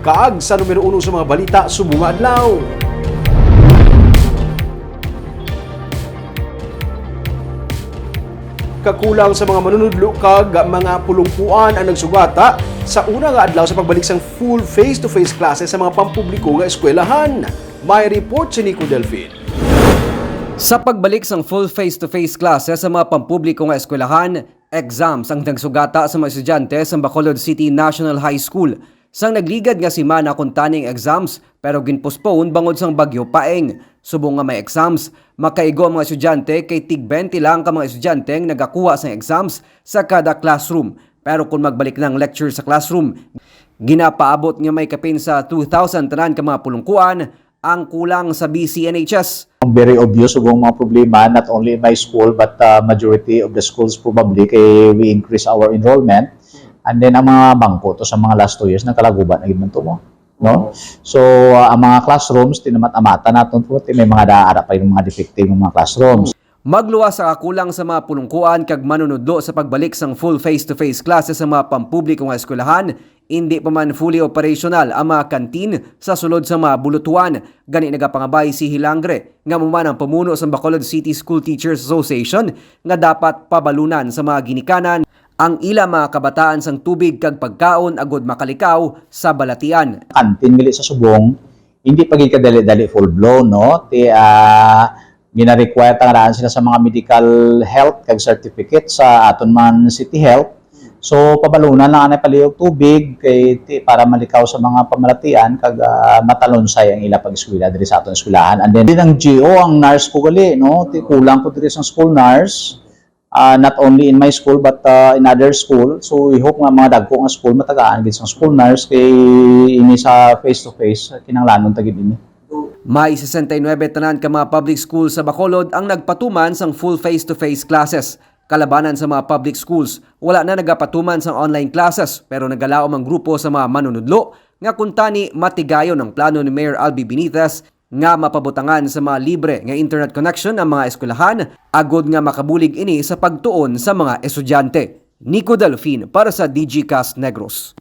Kaag sa numero 1 sa mga balita subong nga adlaw. Kakulang sa mga manunudlo kag mga pulungpuan ang nagsugata sa una nga adlaw sa pagbalik sang full face-to-face classes sa mga pampubliko nga eskwelahan. May report si Nico Delfin. Sa pagbalik sang full face-to-face classes sa mga pampubliko nga eskwelahan, exams ang nagsugata sa mga estudyante sa Bacolod City National High School. Sang nagligad nga si Mana kung taning exams pero ginpostpone bangod sang bagyo paeng. Subong nga may exams, makaigo ang mga estudyante kay tig 20 lang ka mga estudyante ang nagakuha sa exams sa kada classroom. Pero kung magbalik ng lecture sa classroom, ginapaabot nga may kapin sa 2,000 tanan ka mga pulungkuan ang kulang sa BCNHS. Very obvious ang mga problema, not only in my school but majority of the schools probably kay we increase our enrollment. And then ang mga bangko to sa mga last 2 years nakalaguban na gid to mo, no? So ang mga classrooms tinamat-amata naton po may mga daara pa yung mga defective ng mga classrooms. Magluwas sa kakulang sa mga pulungkuan kag manunudlo sa pagbalik sang full face-to-face classes sa mga pampubliko nga eskwelahan, hindi pa man fully operational ang mga kantin sa sulod sa mga bulutuan. Gani nagapangabay si Hilangre nga muman ang pamuno sa Bacolod City School Teachers Association nga dapat pabalunan sa mga ginikanan ang ila mga kabataan sang tubig kag pagkaon agod makalikaw sa balatian. Kantin gali sa subong hindi pa gid kadali-dali full blown, no? Gina-require tangaraan sila sa mga medical health kag certificate sa aton man City Health. So pabalunan lang anay palihog tubig kay para malikaw sa mga pamalatian kag matalonsay ang ila pag-eskwela diri sa aton eskwelahan. And then ang GO ang nurse ko gali, no? Kulang po diri sa school nurse. Not only in my school but in other school. So we hope nga mga dagko nga school matagaan gid sa school nurse kay ini sa face to face kinahanglanon ta gid ini. May 69 tanan ka mga public schools sa Bacolod ang nagpatuman sang full face-to-face classes. Kalabanan sa mga public schools, wala na nagapatuman sang online classes pero nagalaom ang grupo sa mga manunudlo nga kuntani matigayon ang plano ni Mayor Albi Benitez nga mapabutangan sa mga libre nga internet connection ang mga eskwelahan agod nga makabulig ini sa pagtuon sa mga estudyante. Nico Delfin para sa DGCast Negros.